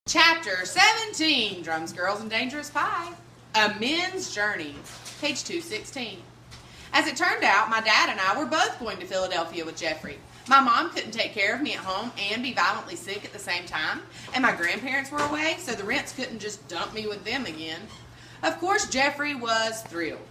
Chapter 17, Drums, Girls, and Dangerous Pie. A Men's Journey, page 216. As it turned out, my dad and I were both going to Philadelphia with Jeffrey. My mom couldn't take care of me at home and be violently sick at the same time, and my grandparents were away, so the Rents couldn't just dump me with them again. Of course, Jeffrey was thrilled.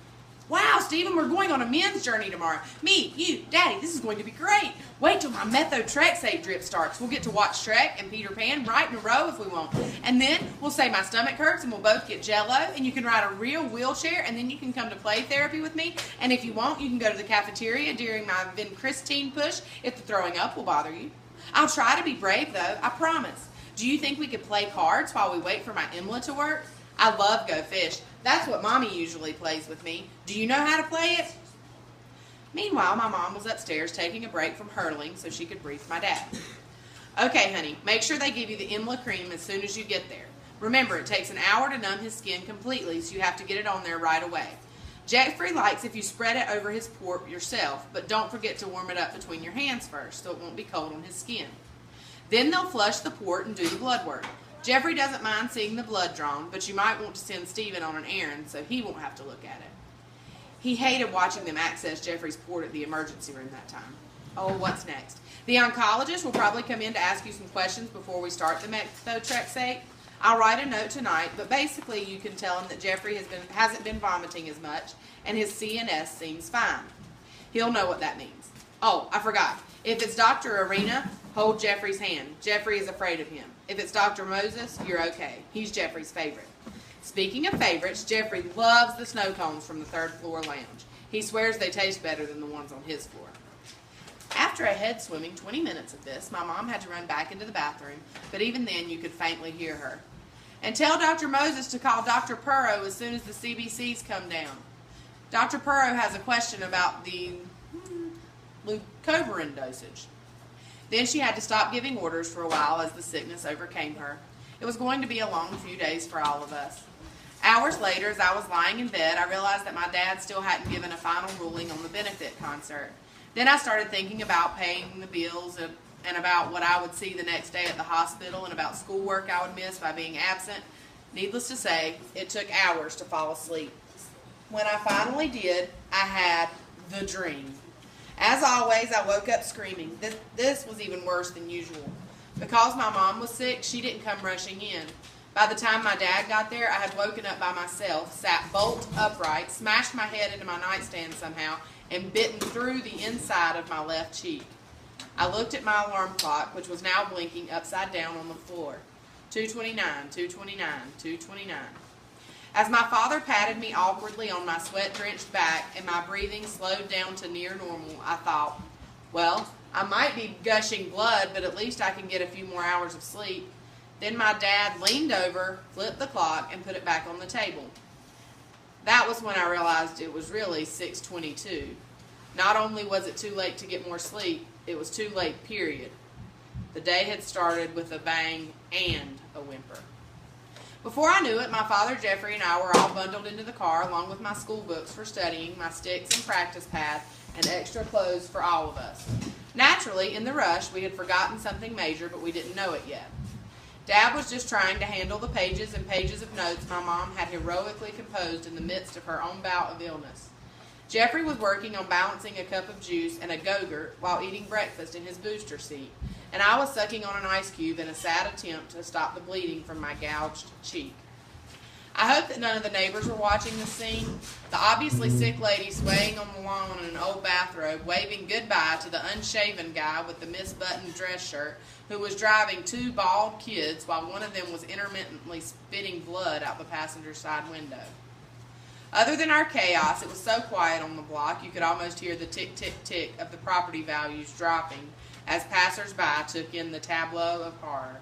Wow, Stephen, we're going on a men's journey tomorrow. Me, you, Daddy, this is going to be great. Wait till my methotrexate drip starts. We'll get to watch Shrek and Peter Pan right in a row if we want. And then we'll say my stomach hurts and we'll both get Jell-O, and you can ride a real wheelchair, and then you can come to play therapy with me. And if you want, you can go to the cafeteria during my vincristine push if the throwing up will bother you. I'll try to be brave, though, I promise. Do you think we could play cards while we wait for my IMLA to work? I love Go Fish. That's what Mommy usually plays with me. Do you know how to play it? Meanwhile, my mom was upstairs taking a break from hurling so she could brief my dad. Okay, honey, make sure they give you the IMLA cream as soon as you get there. Remember, it takes an hour to numb his skin completely, so you have to get it on there right away. Jeffrey likes if you spread it over his port yourself, but don't forget to warm it up between your hands first so it won't be cold on his skin. Then they'll flush the port and do the blood work. Jeffrey doesn't mind seeing the blood drawn, but you might want to send Stephen on an errand so he won't have to look at it. He hated watching them access Jeffrey's port at the emergency room that time. Oh, what's next? The oncologist will probably come in to ask you some questions before we start the methotrexate. I'll write a note tonight, but basically you can tell him that Jeffrey hasn't been vomiting as much and his CNS seems fine. He'll know what that means. Oh, I forgot. If it's Dr. Arena, hold Jeffrey's hand. Jeffrey is afraid of him. If it's Dr. Moses, you're okay. He's Jeffrey's favorite. Speaking of favorites, Jeffrey loves the snow cones from the third floor lounge. He swears they taste better than the ones on his floor. After a head swimming 20 minutes of this, my mom had to run back into the bathroom, but even then you could faintly hear her. And tell Dr. Moses to call Dr. Purrow as soon as the CBCs come down. Dr. Purrow has a question about the leucovorin dosage. Then she had to stop giving orders for a while as the sickness overcame her. It was going to be a long few days for all of us. Hours later, as I was lying in bed, I realized that my dad still hadn't given a final ruling on the benefit concert. Then I started thinking about paying the bills and about what I would see the next day at the hospital and about schoolwork I would miss by being absent. Needless to say, it took hours to fall asleep. When I finally did, I had the dream. As always, I woke up screaming. This was even worse than usual. Because my mom was sick, she didn't come rushing in. By the time my dad got there, I had woken up by myself, sat bolt upright, smashed my head into my nightstand somehow, and bitten through the inside of my left cheek. I looked at my alarm clock, which was now blinking upside down on the floor. 2:29, 2:29, 2:29. As my father patted me awkwardly on my sweat-drenched back and my breathing slowed down to near normal, I thought, well, I might be gushing blood, but at least I can get a few more hours of sleep. Then my dad leaned over, flipped the clock, and put it back on the table. That was when I realized it was really 6:22. Not only was it too late to get more sleep, it was too late, period. The day had started with a bang and a whimper. Before I knew it, my father, Jeffrey, and I were all bundled into the car, along with my school books for studying, my sticks and practice pad, and extra clothes for all of us. Naturally, in the rush, we had forgotten something major, but we didn't know it yet. Dad was just trying to handle the pages and pages of notes my mom had heroically composed in the midst of her own bout of illness. Jeffrey was working on balancing a cup of juice and a Go-Gurt while eating breakfast in his booster seat, and I was sucking on an ice cube in a sad attempt to stop the bleeding from my gouged cheek. I hope that none of the neighbors were watching this scene. The obviously sick lady swaying on the lawn in an old bathrobe, waving goodbye to the unshaven guy with the misbuttoned dress shirt who was driving two bald kids while one of them was intermittently spitting blood out the passenger side window. Other than our chaos, it was so quiet on the block you could almost hear the tick-tick-tick of the property values dropping as passers-by took in the tableau of horror.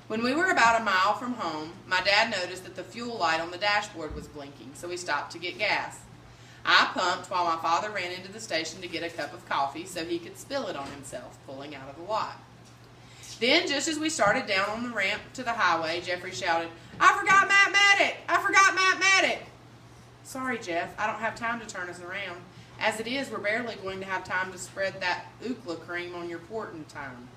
When we were about a mile from home, my dad noticed that the fuel light on the dashboard was blinking, so we stopped to get gas. I pumped while my father ran into the station to get a cup of coffee so he could spill it on himself, pulling out of the lot. Then, just as we started down on the ramp to the highway, Jeffrey shouted, "I forgot Matt Maddock! I forgot Matt Maddock!" "Sorry, Jeff, I don't have time to turn us around. As it is, we're barely going to have time to spread that Ookla cream on your port in time."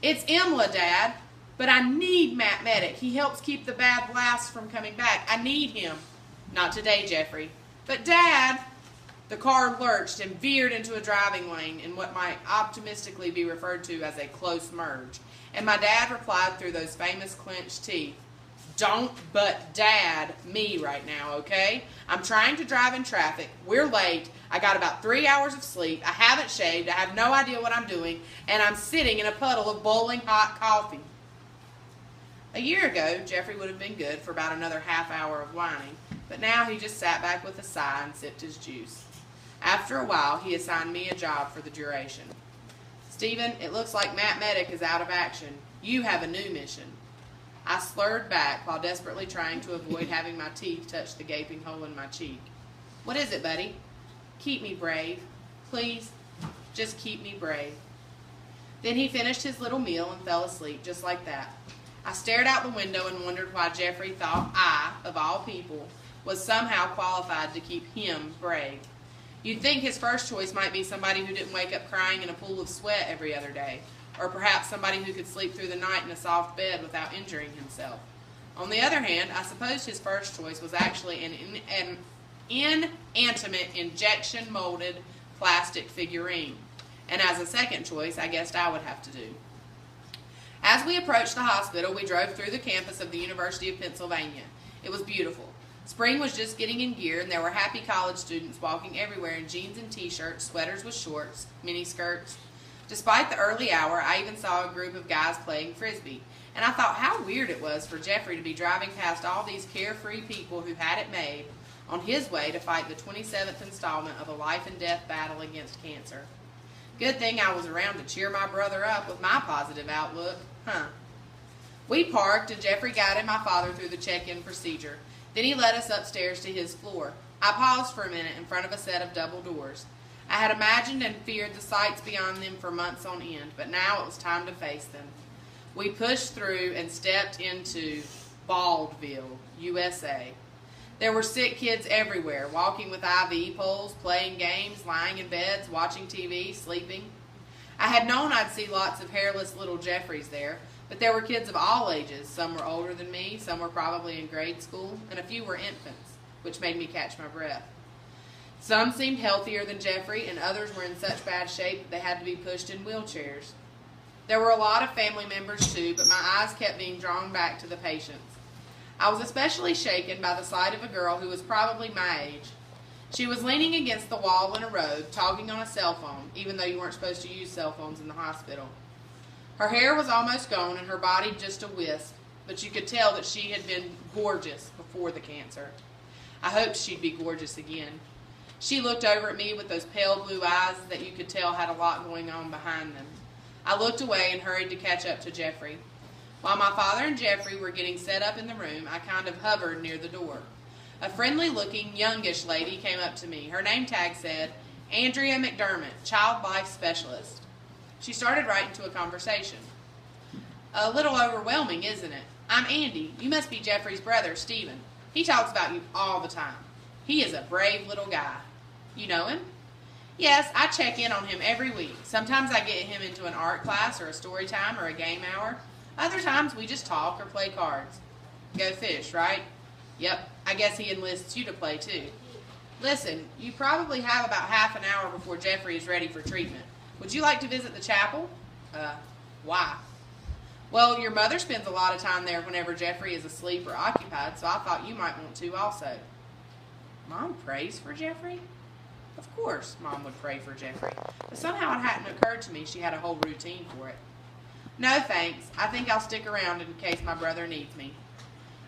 "It's IMLA, Dad." But I need Matt Medic. He helps keep the bad blasts from coming back. I need him. Not today, Jeffrey. But Dad, the car lurched and veered into a driving lane in what might optimistically be referred to as a close merge. And my dad replied through those famous clenched teeth, "Don't but Dad me right now, okay? I'm trying to drive in traffic. We're late. I got about 3 hours of sleep. I haven't shaved. I have no idea what I'm doing. And I'm sitting in a puddle of boiling hot coffee." A year ago, Jeffrey would have been good for about another half hour of whining, but now he just sat back with a sigh and sipped his juice. After a while, he assigned me a job for the duration. "Stephen, it looks like Matt Medic is out of action. You have a new mission." I slurred back while desperately trying to avoid having my teeth touch the gaping hole in my cheek. "What is it, buddy?" "Keep me brave. Please, just keep me brave." Then he finished his little meal and fell asleep just like that. I stared out the window and wondered why Jeffrey thought I, of all people, was somehow qualified to keep him brave. You'd think his first choice might be somebody who didn't wake up crying in a pool of sweat every other day, or perhaps somebody who could sleep through the night in a soft bed without injuring himself. On the other hand, I suppose his first choice was actually an inanimate injection-molded plastic figurine. And as a second choice, I guessed I would have to do. As we approached the hospital, we drove through the campus of the University of Pennsylvania. It was beautiful. Spring was just getting in gear, and there were happy college students walking everywhere in jeans and t-shirts, sweaters with shorts, mini skirts. Despite the early hour, I even saw a group of guys playing frisbee, and I thought how weird it was for Jeffrey to be driving past all these carefree people who had it made on his way to fight the 27th installment of a life-and-death battle against cancer. Good thing I was around to cheer my brother up with my positive outlook, huh? We parked, and Jeffrey guided my father through the check-in procedure. Then he led us upstairs to his floor. I paused for a minute in front of a set of double doors. I had imagined and feared the sights beyond them for months on end, but now it was time to face them. We pushed through and stepped into Baldville, USA. There were sick kids everywhere, walking with IV poles, playing games, lying in beds, watching TV, sleeping. I had known I'd see lots of hairless little Jeffreys there, but there were kids of all ages. Some were older than me, some were probably in grade school, and a few were infants, which made me catch my breath. Some seemed healthier than Jeffrey, and others were in such bad shape that they had to be pushed in wheelchairs. There were a lot of family members too, but my eyes kept being drawn back to the patients. I was especially shaken by the sight of a girl who was probably my age. She was leaning against the wall in a robe, talking on a cell phone, even though you weren't supposed to use cell phones in the hospital. Her hair was almost gone and her body just a wisp, but you could tell that she had been gorgeous before the cancer. I hoped she'd be gorgeous again. She looked over at me with those pale blue eyes that you could tell had a lot going on behind them. I looked away and hurried to catch up to Jeffrey. While my father and Jeffrey were getting set up in the room, I kind of hovered near the door. A friendly-looking, youngish lady came up to me. Her name tag said, "Andrea McDermott, Child Life Specialist." She started right into a conversation. "A little overwhelming, isn't it? I'm Andy. You must be Jeffrey's brother, Stephen. He talks about you all the time. He is a brave little guy. You know him?" "Yes, I check in on him every week. Sometimes I get him into an art class or a story time or a game hour. Other times we just talk or play cards. Go fish, right?" "Yep, I guess he enlists you to play too. Listen, you probably have about half an hour before Jeffrey is ready for treatment. Would you like to visit the chapel?" Why?" "Well, your mother spends a lot of time there whenever Jeffrey is asleep or occupied, so I thought you might want to also." Mom prays for Jeffrey? Of course Mom would pray for Jeffrey, but somehow it hadn't occurred to me she had a whole routine for it. "No, thanks. I think I'll stick around in case my brother needs me."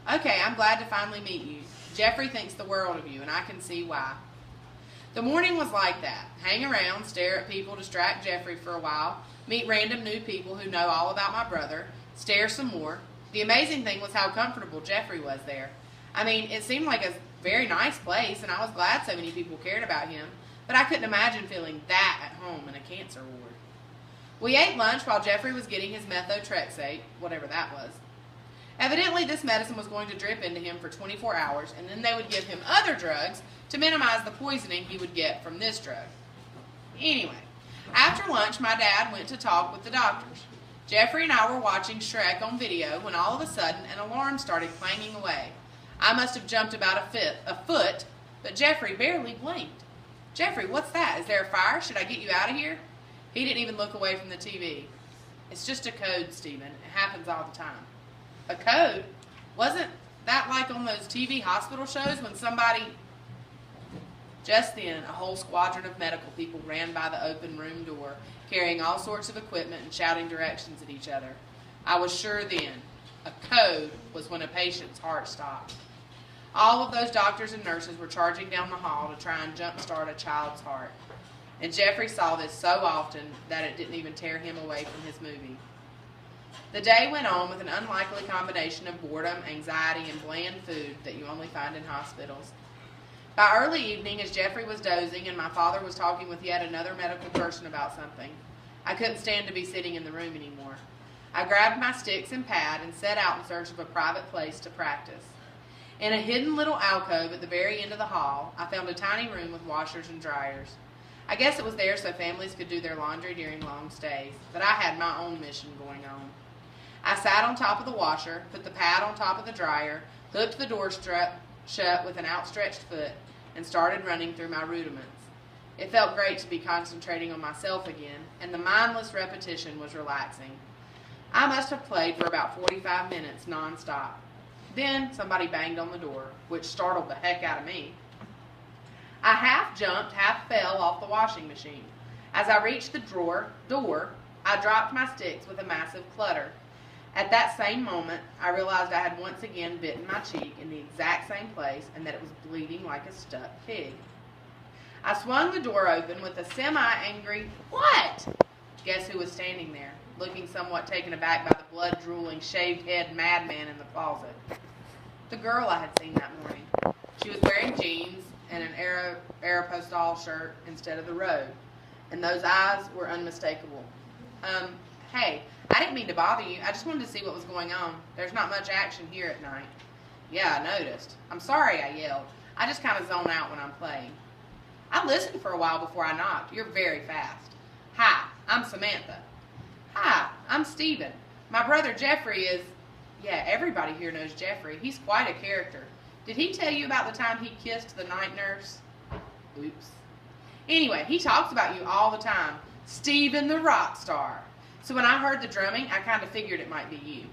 "Okay, I'm glad to finally meet you. Jeffrey thinks the world of you, and I can see why." The morning was like that. Hang around, stare at people, distract Jeffrey for a while, meet random new people who know all about my brother, stare some more. The amazing thing was how comfortable Jeffrey was there. I mean, it seemed like a very nice place, and I was glad so many people cared about him, but I couldn't imagine feeling that at home in a cancer ward. We ate lunch while Jeffrey was getting his methotrexate, whatever that was. Evidently, this medicine was going to drip into him for 24 hours, and then they would give him other drugs to minimize the poisoning he would get from this drug. Anyway, after lunch, my dad went to talk with the doctors. Jeffrey and I were watching Shrek on video when all of a sudden an alarm started clanging away. I must have jumped about a foot, but Jeffrey barely blinked. "Jeffrey, what's that? Is there a fire? Should I get you out of here?" He didn't even look away from the TV. "It's just a code, Stephen. It happens all the time." "A code? Wasn't that like on those TV hospital shows when somebody..." Just then, a whole squadron of medical people ran by the open room door, carrying all sorts of equipment and shouting directions at each other. I was sure then, a code was when a patient's heart stopped. All of those doctors and nurses were charging down the hall to try and jumpstart a child's heart. And Jeffrey saw this so often that it didn't even tear him away from his movie. The day went on with an unlikely combination of boredom, anxiety, and bland food that you only find in hospitals. By early evening, as Jeffrey was dozing and my father was talking with yet another medical person about something, I couldn't stand to be sitting in the room anymore. I grabbed my sticks and pad and set out in search of a private place to practice. In a hidden little alcove at the very end of the hall, I found a tiny room with washers and dryers. I guess it was there so families could do their laundry during long stays, but I had my own mission going on. I sat on top of the washer, put the pad on top of the dryer, hooked the door strap shut with an outstretched foot, and started running through my rudiments. It felt great to be concentrating on myself again, and the mindless repetition was relaxing. I must have played for about 45 minutes nonstop. Then somebody banged on the door, which startled the heck out of me. I half jumped, half fell off the washing machine. As I reached the door, I dropped my sticks with a massive clutter. At that same moment, I realized I had once again bitten my cheek in the exact same place and that it was bleeding like a stuck pig. I swung the door open with a semi-angry, "What?" Guess who was standing there, looking somewhat taken aback by the blood-drooling, shaved-head madman in the closet? The girl I had seen that morning. She was wearing jeans and an Aeropostale shirt instead of the robe, and those eyes were unmistakable. Hey, I didn't mean to bother you. I just wanted to see what was going on. There's not much action here at night." "Yeah, I noticed." "I'm sorry," I yelled. "I just kind of zone out when I'm playing." "I listened for a while before I knocked. You're very fast." "Hi, I'm Samantha." "Hi, I'm Stephen. My brother Jeffrey is..." Yeah, everybody here knows Jeffrey. He's quite a character. "Did he tell you about the time he kissed the night nurse?" Oops. "Anyway, he talks about you all the time. Stephen the rock star. So when I heard the drumming, I kind of figured it might be you.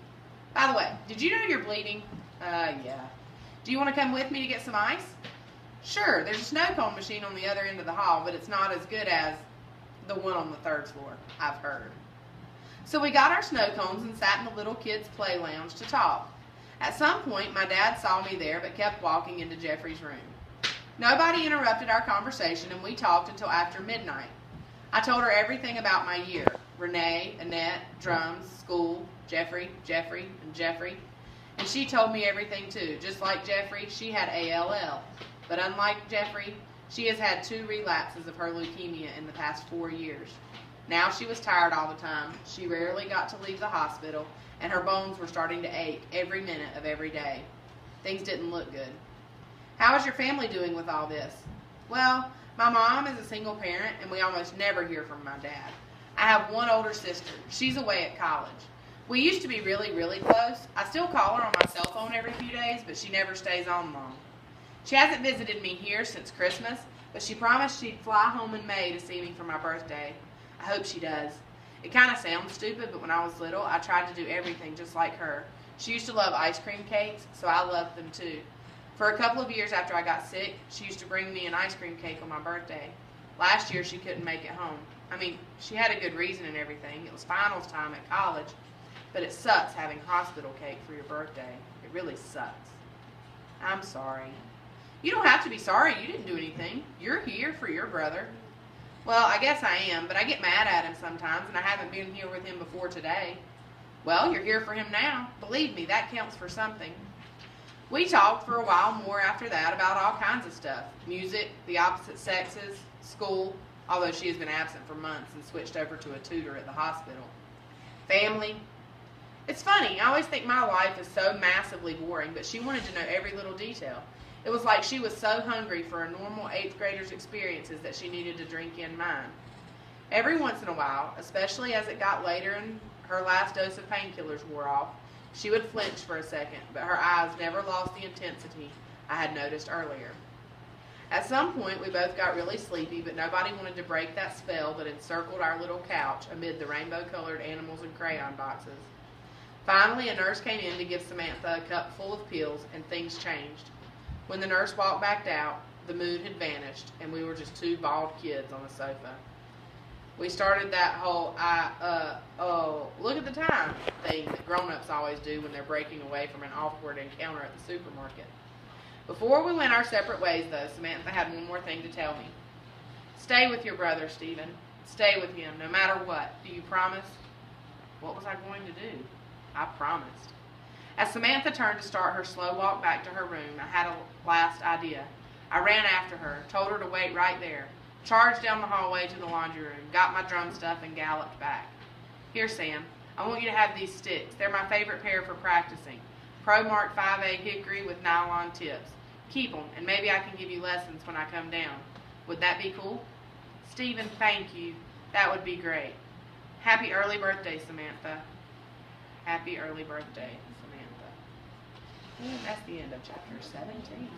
By the way, did you know you're bleeding?" Yeah." "Do you want to come with me to get some ice?" "Sure, there's a snow cone machine on the other end of the hall, but it's not as good as the one on the third floor, I've heard." So we got our snow cones and sat in the little kids' play lounge to talk. At some point, my dad saw me there but kept walking into Jeffrey's room. Nobody interrupted our conversation, and we talked until after midnight. I told her everything about my year. Renee, Annette, drums, school, Jeffrey, and Jeffrey. And she told me everything too. Just like Jeffrey, she had ALL. But unlike Jeffrey, she has had 2 relapses of her leukemia in the past 4 years. Now she was tired all the time. She rarely got to leave the hospital, and her bones were starting to ache every minute of every day. Things didn't look good. "How is your family doing with all this?" "Well, my mom is a single parent, and we almost never hear from my dad. I have one older sister. She's away at college. We used to be really, really close. I still call her on my cell phone every few days, but she never stays on long. She hasn't visited me here since Christmas, but she promised she'd fly home in May to see me for my birthday. I hope she does. It kind of sounds stupid, but when I was little, I tried to do everything just like her. She used to love ice cream cakes, so I loved them too. For a couple of years after I got sick, she used to bring me an ice cream cake on my birthday. Last year, she couldn't make it home. I mean, she had a good reason and everything. It was finals time at college, but it sucks having hospital cake for your birthday. It really sucks. I'm sorry." "You don't have to be sorry. You didn't do anything. You're here for your brother." "Well, I guess I am, but I get mad at him sometimes, and I haven't been here with him before today." "Well, you're here for him now. Believe me, that counts for something." We talked for a while more after that about all kinds of stuff. Music, the opposite sexes, school, although she has been absent for months and switched over to a tutor at the hospital. Family. It's funny, I always think my life is so massively boring, but she wanted to know every little detail. It was like she was so hungry for a normal 8th grader's experiences that she needed to drink in mine. Every once in a while, especially as it got later and her last dose of painkillers wore off, she would flinch for a second, but her eyes never lost the intensity I had noticed earlier. At some point, we both got really sleepy, but nobody wanted to break that spell that encircled our little couch amid the rainbow-colored animals and crayon boxes. Finally, a nurse came in to give Samantha a cup full of pills, and things changed. When the nurse walked back out, the mood had vanished, and we were just two bald kids on the sofa. We started that whole, look at the time thing that grown-ups always do when they're breaking away from an awkward encounter at the supermarket. Before we went our separate ways, though, Samantha had one more thing to tell me. Stay with your brother, Stephen. Stay with him, no matter what. Do you promise? What was I going to do? I promised. As Samantha turned to start her slow walk back to her room, I had a last idea. I ran after her, told her to wait right there, charged down the hallway to the laundry room, got my drum stuff, and galloped back. Here, Sam, I want you to have these sticks. They're my favorite pair for practicing. Pro-Mark 5A hickory with nylon tips. Keep them, and maybe I can give you lessons when I come down. Would that be cool? Stephen, thank you. That would be great. Happy early birthday, Samantha. Happy early birthday, Samantha. And that's the end of chapter 17.